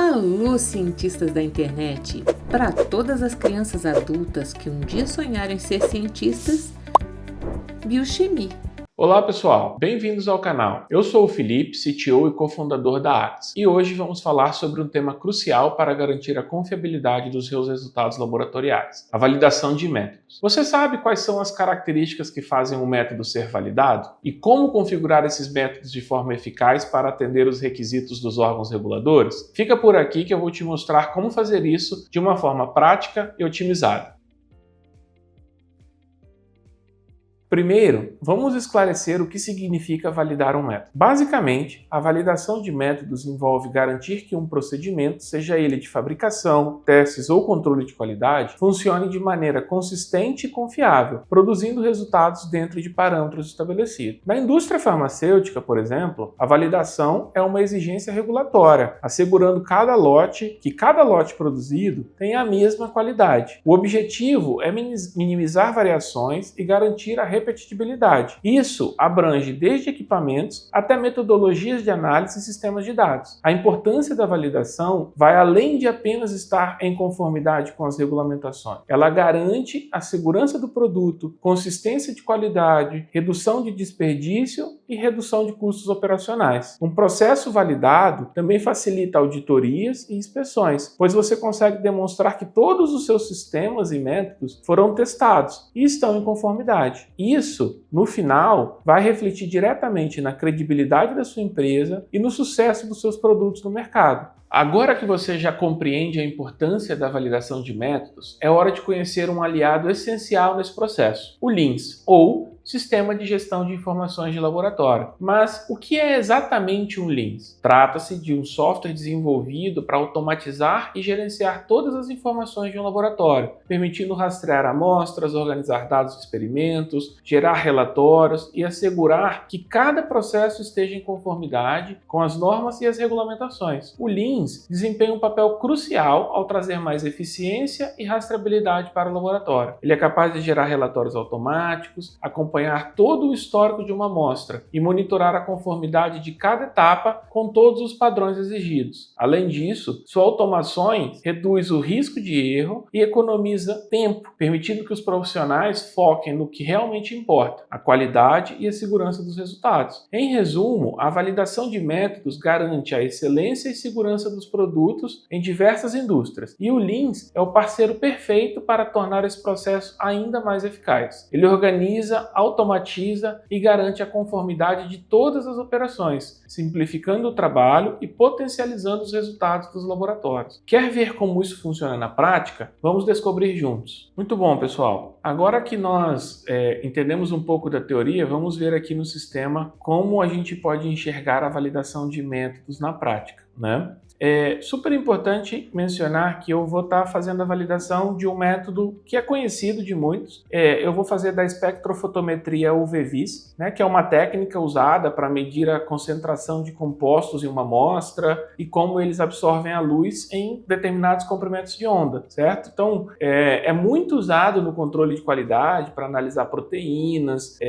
Alô, cientistas da internet! Para todas as crianças adultas que um dia sonharem ser cientistas, Biochimie. Olá pessoal, bem-vindos ao canal. Eu sou o Felipe, CTO e cofundador da Actis, e hoje vamos falar sobre um tema crucial para garantir a confiabilidade dos seus resultados laboratoriais, a validação de métodos. Você sabe quais são as características que fazem um método ser validado? E como configurar esses métodos de forma eficaz para atender os requisitos dos órgãos reguladores? Fica por aqui que eu vou te mostrar como fazer isso de uma forma prática e otimizada. Primeiro, vamos esclarecer o que significa validar um método. Basicamente, a validação de métodos envolve garantir que um procedimento, seja ele de fabricação, testes ou controle de qualidade, funcione de maneira consistente e confiável, produzindo resultados dentro de parâmetros estabelecidos. Na indústria farmacêutica, por exemplo, a validação é uma exigência regulatória, assegurando que cada lote produzido tenha a mesma qualidade. O objetivo é minimizar variações e garantir a repetibilidade. Isso abrange desde equipamentos até metodologias de análise e sistemas de dados. A importância da validação vai além de apenas estar em conformidade com as regulamentações. Ela garante a segurança do produto, consistência de qualidade, redução de desperdício e redução de custos operacionais. Um processo validado também facilita auditorias e inspeções, pois você consegue demonstrar que todos os seus sistemas e métodos foram testados e estão em conformidade. Isso, no final, vai refletir diretamente na credibilidade da sua empresa e no sucesso dos seus produtos no mercado. Agora que você já compreende a importância da validação de métodos, é hora de conhecer um aliado essencial nesse processo, o LIMS, ou Sistema de Gestão de Informações de Laboratório. Mas o que é exatamente um LIMS? Trata-se de um software desenvolvido para automatizar e gerenciar todas as informações de um laboratório, permitindo rastrear amostras, organizar dados de experimentos, gerar relatórios e assegurar que cada processo esteja em conformidade com as normas e as regulamentações. O LIMS desempenha um papel crucial ao trazer mais eficiência e rastreabilidade para o laboratório. Ele é capaz de gerar relatórios automáticos, acompanhar todo o histórico de uma amostra e monitorar a conformidade de cada etapa com todos os padrões exigidos. Além disso, sua automação reduz o risco de erro e economiza tempo, permitindo que os profissionais foquem no que realmente importa, a qualidade e a segurança dos resultados. Em resumo, a validação de métodos garante a excelência e segurança dos produtos em diversas indústrias, e o LIMS é o parceiro perfeito para tornar esse processo ainda mais eficaz. Ele organiza, automatiza e garante a conformidade de todas as operações, simplificando o trabalho e potencializando os resultados dos laboratórios. Quer ver como isso funciona na prática? Vamos descobrir juntos. Muito bom, pessoal. Agora que nós entendemos um pouco da teoria, vamos ver aqui no sistema como a gente pode enxergar a validação de métodos na prática, né? É super importante mencionar que eu vou estar fazendo a validação de um método que é conhecido de muitos. Eu vou fazer da espectrofotometria UV-Vis, né, que é uma técnica usada para medir a concentração de compostos em uma amostra e como eles absorvem a luz em determinados comprimentos de onda, certo? Então, é muito usado no controle de qualidade para analisar proteínas,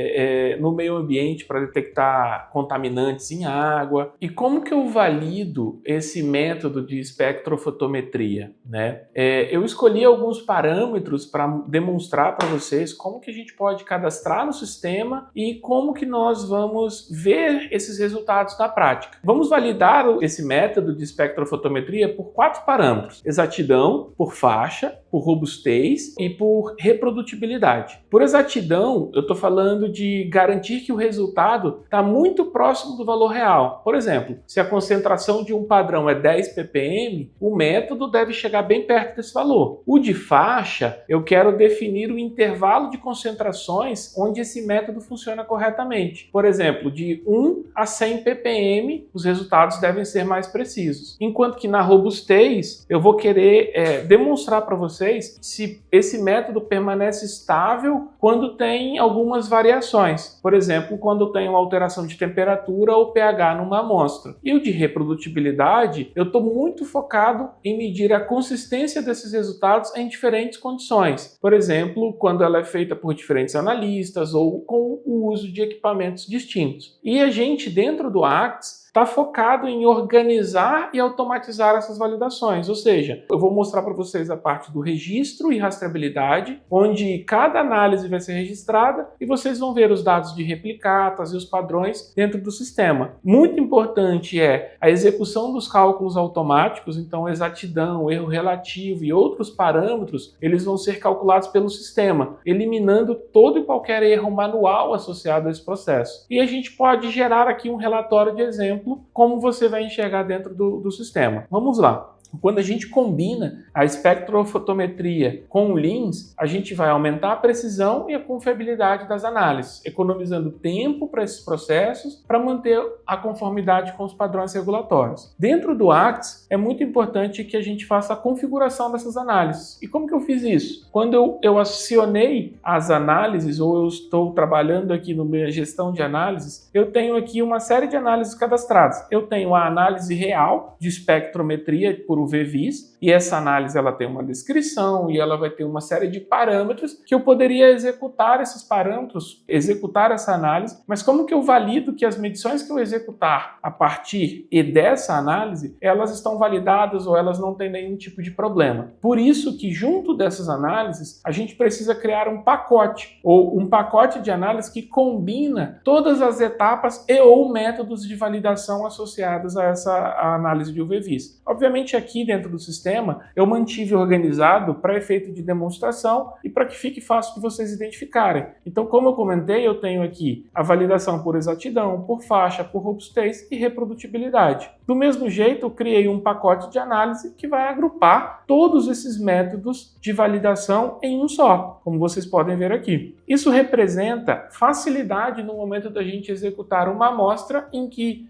no meio ambiente para detectar contaminantes em água. E como que eu valido esse método de espectrofotometria, né? Eu escolhi alguns parâmetros para demonstrar para vocês como que a gente pode cadastrar no sistema e como que nós vamos ver esses resultados na prática. Vamos validar esse método de espectrofotometria por 4 parâmetros: exatidão, por faixa, por robustez e por reprodutibilidade. Por exatidão, eu estou falando de garantir que o resultado está muito próximo do valor real. Por exemplo, se a concentração de um padrão é 10 ppm, o método deve chegar bem perto desse valor. O de faixa, eu quero definir o intervalo de concentrações onde esse método funciona corretamente. Por exemplo, de 1 a 100 ppm, os resultados devem ser mais precisos. Enquanto que na robustez, eu vou querer demonstrar para vocês se esse método permanece estável quando tem algumas variações. Por exemplo, quando tem uma alteração de temperatura ou pH numa amostra. E o de reprodutibilidade, eu estou muito focado em medir a consistência desses resultados em diferentes condições. Por exemplo, quando ela é feita por diferentes analistas ou com o uso de equipamentos distintos. E a gente, dentro do Actis, está focado em organizar e automatizar essas validações. Ou seja, eu vou mostrar para vocês a parte do registro e rastreabilidade, onde cada análise vai ser registrada e vocês vão ver os dados de replicatas e os padrões dentro do sistema. Muito importante é a execução dos cálculos automáticos, então exatidão, erro relativo e outros parâmetros, eles vão ser calculados pelo sistema, eliminando todo e qualquer erro manual associado a esse processo. E a gente pode gerar aqui um relatório de exemplo, como você vai enxergar dentro do sistema. Vamos lá. Quando a gente combina a espectrofotometria com o LIMS, a gente vai aumentar a precisão e a confiabilidade das análises, economizando tempo para esses processos para manter a conformidade com os padrões regulatórios. Dentro do ACTS, é muito importante que a gente faça a configuração dessas análises. E como que eu fiz isso? Quando eu acionei as análises, ou eu estou trabalhando aqui na minha gestão de análises, eu tenho aqui uma série de análises cadastradas. Eu tenho a análise real de espectrometria por UV-Vis, e essa análise ela tem uma descrição e ela vai ter uma série de parâmetros que eu poderia executar esses parâmetros, executar essa análise, mas como que eu valido que as medições que eu executar a partir dessa análise, elas estão validadas ou elas não têm nenhum tipo de problema? Por isso que junto dessas análises, a gente precisa criar um pacote, ou um pacote de análise que combina todas as etapas e ou métodos de validação associados a essa análise de UV-Vis. Obviamente aqui dentro do sistema eu mantive organizado para efeito de demonstração e para que fique fácil de vocês identificarem. Então, como eu comentei, eu tenho aqui a validação por exatidão, por faixa, por robustez e reprodutibilidade. Do mesmo jeito, eu criei um pacote de análise que vai agrupar todos esses métodos de validação em um só, como vocês podem ver aqui. Isso representa facilidade no momento da gente executar uma amostra em que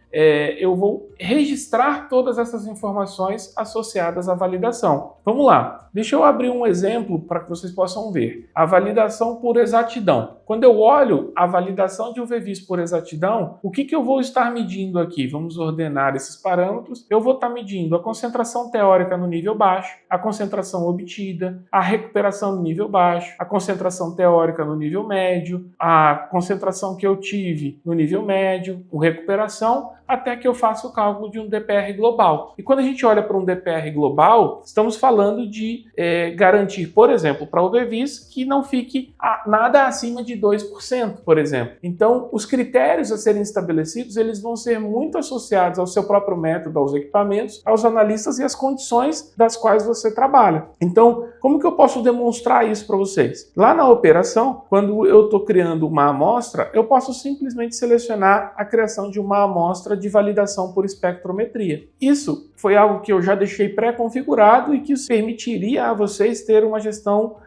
eu vou registrar todas essas informações associadas à validação. Vamos lá, deixa eu abrir um exemplo para que vocês possam ver. A validação por exatidão. Quando eu olho a validação de UV-Vis por exatidão, o que eu vou estar medindo aqui? Vamos ordenar esses parâmetros. Eu vou estar medindo a concentração teórica no nível baixo, a concentração obtida, a recuperação no nível baixo, a concentração teórica no nível médio, a concentração que eu tive no nível médio, a recuperação, até que eu faça o cálculo de um DPR global. E quando a gente olha para um DPR global, estamos falando de garantir, por exemplo, para o UV-Vis que não fique nada acima de 2%, por exemplo. Então, os critérios a serem estabelecidos, eles vão ser muito associados ao seu próprio método, aos equipamentos, aos analistas e às condições das quais você trabalha. Então, como que eu posso demonstrar isso para vocês? Lá na operação, quando eu estou criando uma amostra, eu posso simplesmente selecionar a criação de uma amostra de validação por espectrometria. Isso foi algo que eu já deixei pré-configurado e que permitiria a vocês ter uma gestão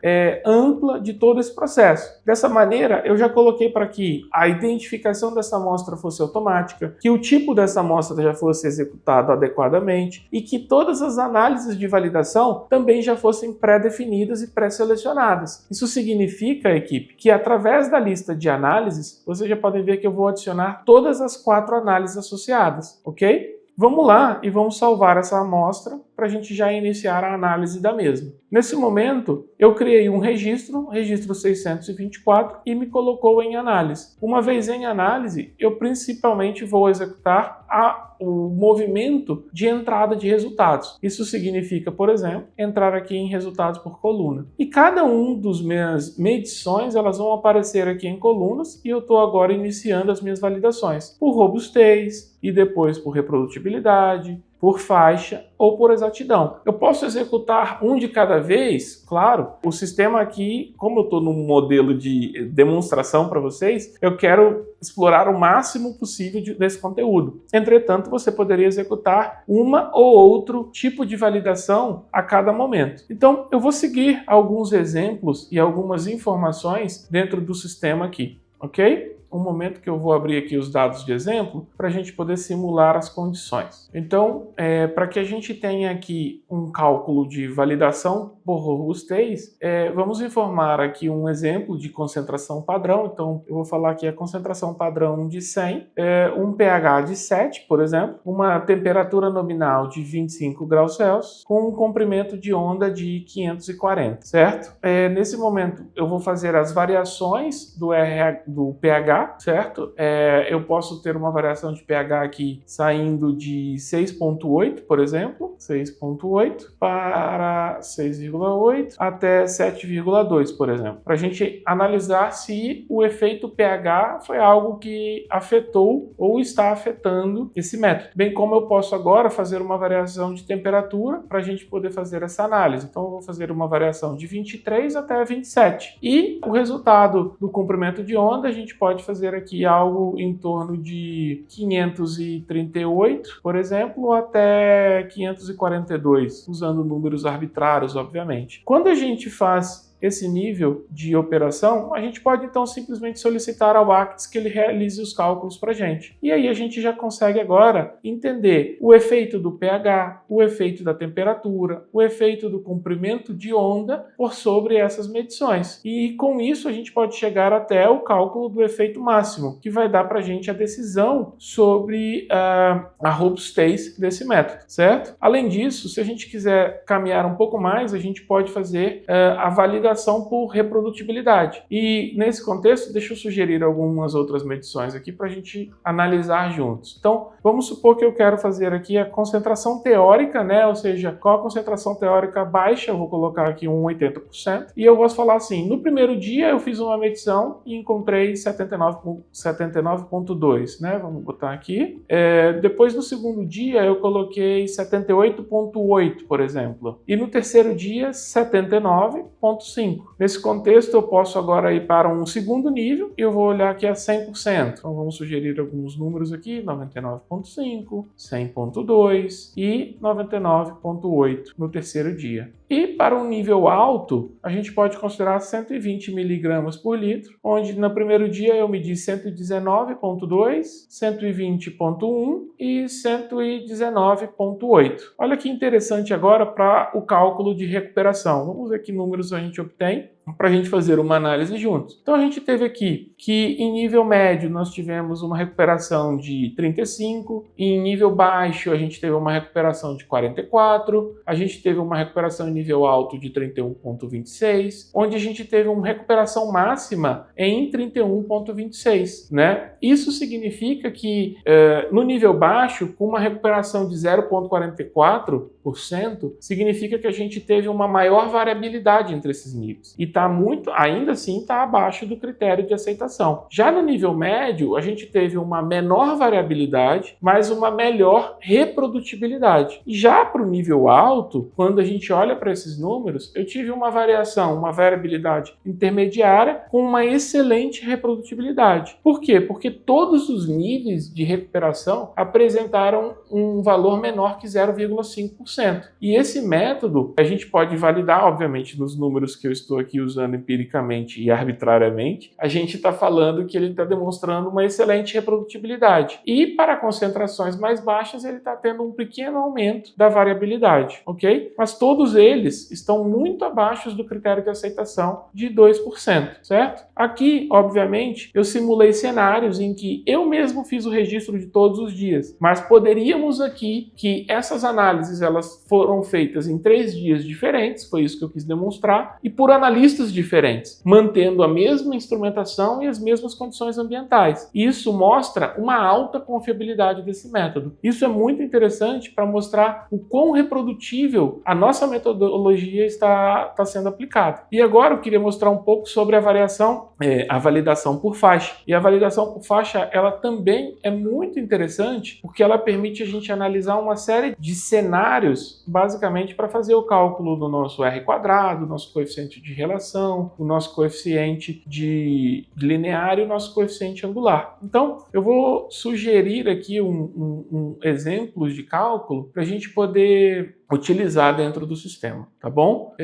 ampla de todo esse processo. Dessa maneira, eu já coloquei para que a identificação dessa amostra fosse automática, que o tipo dessa amostra já fosse executado adequadamente e que todas as análises de validação também já fossem pré-definidas e pré-selecionadas. Isso significa, equipe, que através da lista de análises, vocês já podem ver que eu vou adicionar todas as 4 análises associadas, ok? Vamos lá e vamos salvar essa amostra para a gente já iniciar a análise da mesma. Nesse momento, eu criei um registro 624, e me colocou em análise. Uma vez em análise, eu principalmente vou executar o movimento de entrada de resultados. Isso significa, por exemplo, entrar aqui em resultados por coluna. E cada um dos minhas medições, elas vão aparecer aqui em colunas e eu estou agora iniciando as minhas validações por robustez e depois por reprodutibilidade, por faixa ou por exatidão. Eu posso executar um de cada vez, claro. O sistema aqui, como eu estou num modelo de demonstração para vocês, eu quero explorar o máximo possível desse conteúdo. Entretanto, você poderia executar uma ou outro tipo de validação a cada momento. Então, eu vou seguir alguns exemplos e algumas informações dentro do sistema aqui, ok? Um momento que eu vou abrir aqui os dados de exemplo para a gente poder simular as condições. Então, para que a gente tenha aqui um cálculo de validação por robustez, vamos informar aqui um exemplo de concentração padrão. Então, eu vou falar aqui a concentração padrão de 100, um pH de 7, por exemplo, uma temperatura nominal de 25 graus Celsius, com um comprimento de onda de 540, certo? Nesse momento, eu vou fazer as variações do pH, certo? Eu posso ter uma variação de pH aqui saindo de 6,8, por exemplo, 6,8 para 6,8 até 7,2, por exemplo, para a gente analisar se o efeito pH foi algo que afetou ou está afetando esse método. Bem como eu posso agora fazer uma variação de temperatura para a gente poder fazer essa análise. Então eu vou fazer uma variação de 23 até 27. E o resultado do comprimento de onda, a gente pode fazer aqui algo em torno de 538, por exemplo, até 542, usando números arbitrários, obviamente. Quando a gente faz esse nível de operação, a gente pode então simplesmente solicitar ao ACTS que ele realize os cálculos para a gente. E aí a gente já consegue agora entender o efeito do pH, o efeito da temperatura, o efeito do comprimento de onda por sobre essas medições. E com isso a gente pode chegar até o cálculo do efeito máximo, que vai dar para a gente a decisão sobre a robustez desse método, certo? Além disso, se a gente quiser caminhar um pouco mais, a gente pode fazer a validação por reprodutibilidade. E nesse contexto, deixa eu sugerir algumas outras medições aqui para a gente analisar juntos. Então, vamos supor que eu quero fazer aqui a concentração teórica, né? Ou seja, qual a concentração teórica baixa, eu vou colocar aqui 80%, e eu vou falar assim, no primeiro dia eu fiz uma medição e encontrei 79,2, né? Vamos botar aqui. Depois no segundo dia eu coloquei 78,8, por exemplo. E no terceiro dia, 79,5. Nesse contexto, eu posso agora ir para um segundo nível e eu vou olhar aqui a 100%. Então, vamos sugerir alguns números aqui, 99,5, 100,2 e 99,8 no terceiro dia. E para um nível alto, a gente pode considerar 120 miligramas por litro, onde no primeiro dia eu medi 119,2, 120,1 e 119,8. Olha que interessante agora para o cálculo de recuperação. Vamos ver que números a gente obtém para a gente fazer uma análise juntos. Então a gente teve aqui que em nível médio nós tivemos uma recuperação de 35, e em nível baixo a gente teve uma recuperação de 44, a gente teve uma recuperação em nível alto de 31,26, onde a gente teve uma recuperação máxima em 31,26, né? Isso significa que no nível baixo, com uma recuperação de 0,44%, significa que a gente teve uma maior variabilidade entre esses níveis. E ainda assim está abaixo do critério de aceitação. Já no nível médio, a gente teve uma menor variabilidade, mas uma melhor reprodutibilidade. E já para o nível alto, quando a gente olha para esses números, eu tive uma variabilidade intermediária com uma excelente reprodutibilidade. Por quê? Porque todos os níveis de recuperação apresentaram um valor menor que 0,5%. E esse método a gente pode validar, obviamente, nos números que eu estou aqui usando empiricamente e arbitrariamente, a gente está falando que ele está demonstrando uma excelente reprodutibilidade. E para concentrações mais baixas, ele está tendo um pequeno aumento da variabilidade, ok? Mas todos eles estão muito abaixo do critério de aceitação de 2%, certo? Aqui, obviamente, eu simulei cenários em que eu mesmo fiz o registro de todos os dias, mas poderíamos aqui que essas análises elas foram feitas em 3 dias diferentes, foi isso que eu quis demonstrar, e por analistas diferentes, mantendo a mesma instrumentação e as mesmas condições ambientais. Isso mostra uma alta confiabilidade desse método. Isso é muito interessante para mostrar o quão reprodutível a nossa metodologia está sendo aplicada. E agora eu queria mostrar um pouco sobre a validação por faixa. E a validação por faixa, ela também é muito interessante porque ela permite a gente analisar uma série de cenários, basicamente para fazer o cálculo do nosso R quadrado, nosso coeficiente de relação, o nosso coeficiente de linear e o nosso coeficiente angular. Então, eu vou sugerir aqui um exemplo de cálculo para a gente poder utilizar dentro do sistema, tá bom?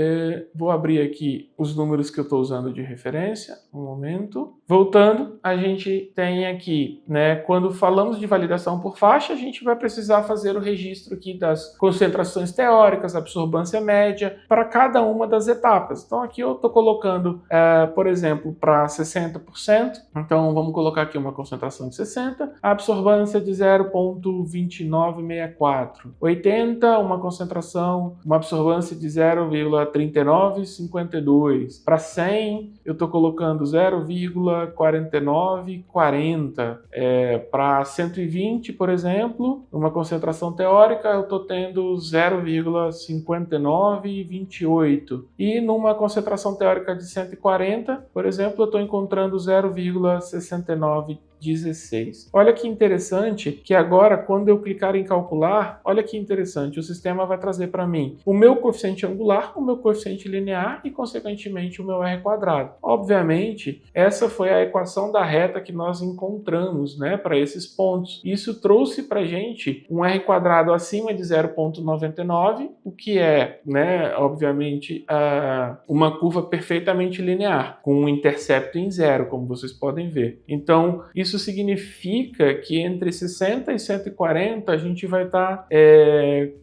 Vou abrir aqui os números que eu estou usando de referência, um momento. Voltando, a gente tem aqui, né, quando falamos de validação por faixa, a gente vai precisar fazer o registro aqui das concentrações teóricas, absorbância média, para cada uma das etapas. Então aqui eu estou colocando, por exemplo, para 60%, então vamos colocar aqui uma concentração de 60, a absorbância de 0,2964, 80, uma absorbância de 0,3952, para 100 eu estou colocando 0,4940, para 120, por exemplo, uma concentração teórica eu estou tendo 0,5928 e numa concentração teórica de 140, por exemplo, eu estou encontrando 0,6916. Olha que interessante que agora, quando eu clicar em calcular, olha que interessante, o sistema vai trazer para mim o meu coeficiente angular, o meu coeficiente linear e, consequentemente, o meu R quadrado. Obviamente, essa foi a equação da reta que nós encontramos, né, para esses pontos. Isso trouxe para a gente um R quadrado acima de 0,99, o que é, né, obviamente, uma curva perfeitamente linear, com um intercepto em zero, como vocês podem ver. Então, isso significa que entre 60 e 140 a gente vai estar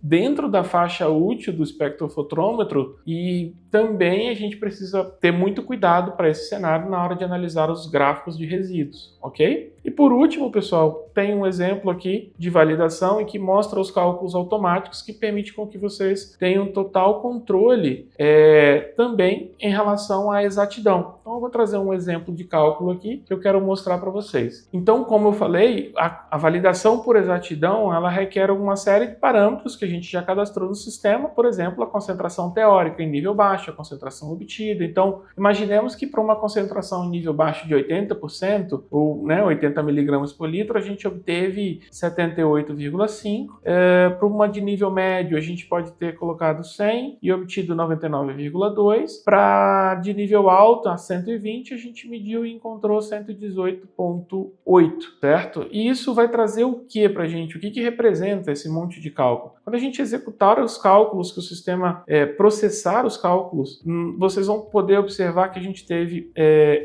dentro da faixa útil do espectrofotrômetro e também a gente precisa ter muito cuidado para esse cenário na hora de analisar os gráficos de resíduos, ok? E por último, pessoal, tem um exemplo aqui de validação em que mostra os cálculos automáticos que permite com que vocês tenham total controle também em relação à exatidão. Então eu vou trazer um exemplo de cálculo aqui que eu quero mostrar para vocês. Então, como eu falei, a validação por exatidão, ela requer uma série de parâmetros que a gente já cadastrou no sistema, por exemplo, a concentração teórica em nível baixo, a concentração obtida. Então, imaginemos que para uma concentração em nível baixo de 80%, ou 80 mg por litro, a gente obteve 78,5. Para uma de nível médio, a gente pode ter colocado 100 e obtido 99,2. Para de nível alto, a 120, a gente mediu e encontrou 118,8, certo? E isso vai trazer o que para a gente? O que representa esse monte de cálculo? Quando a gente executar os cálculos, que o sistema processar os cálculos, vocês vão poder observar que a gente teve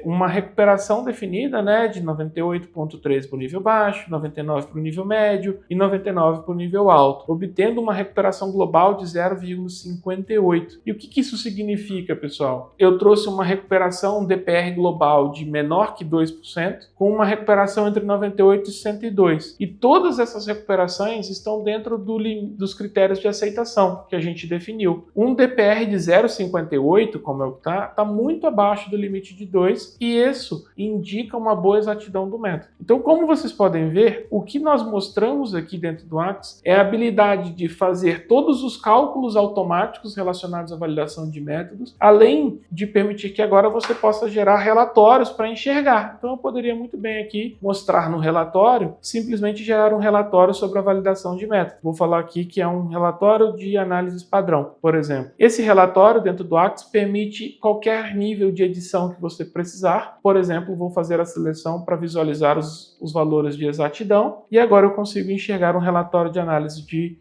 uma recuperação definida, né, de 98,3 para o nível baixo, 99 para o nível médio e 99 para o nível alto, obtendo uma recuperação global de 0,58. E o que isso significa, pessoal? Eu trouxe uma recuperação DPR global de menor que 2%, com uma recuperação entre 98 e 102. E todas essas recuperações estão dentro dos critérios de aceitação que a gente definiu. Um DPR de 0,58, como é o que está muito abaixo do limite de 2, e isso indica uma boa exatidão do método. Então, como vocês podem ver, o que nós mostramos aqui dentro do ACTS é a habilidade de fazer todos os cálculos automáticos relacionados à validação de métodos, além de permitir que agora você possa gerar relatórios para enxergar. Então, eu poderia muito bem aqui mostrar no relatório, simplesmente gerar um relatório sobre a validação de método. Vou falar aqui que é um relatório de análises padrão, por exemplo. Esse relatório dentro do ACTS permite qualquer nível de edição que você precisar. Por exemplo, vou fazer a seleção para visualizar os valores de exatidão e agora eu consigo enxergar um relatório de análise de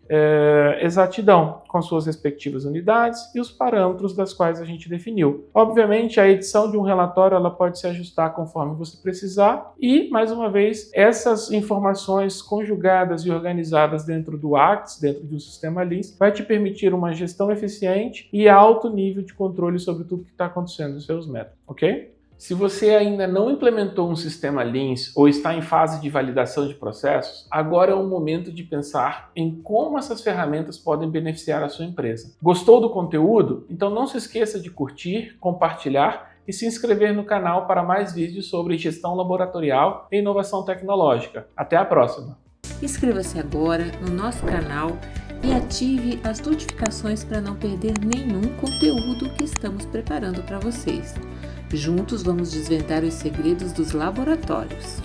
exatidão com suas respectivas unidades e os parâmetros das quais a gente definiu. Obviamente, a edição de um relatório ela pode se ajustar conforme você precisar e, mais uma vez, essas informações conjugadas e organizadas dentro do ACTS, dentro de um sistema LINS, vai te permitir uma gestão eficiente e alto nível de controle sobre tudo que está acontecendo nos seus métodos, ok? Se você ainda não implementou um sistema LINS ou está em fase de validação de processos, agora é o momento de pensar em como essas ferramentas podem beneficiar a sua empresa. Gostou do conteúdo? Então não se esqueça de curtir, compartilhar e se inscrever no canal para mais vídeos sobre gestão laboratorial e inovação tecnológica. Até a próxima! Inscreva-se agora no nosso canal e ative as notificações para não perder nenhum conteúdo que estamos preparando para vocês. Juntos vamos desvendar os segredos dos laboratórios.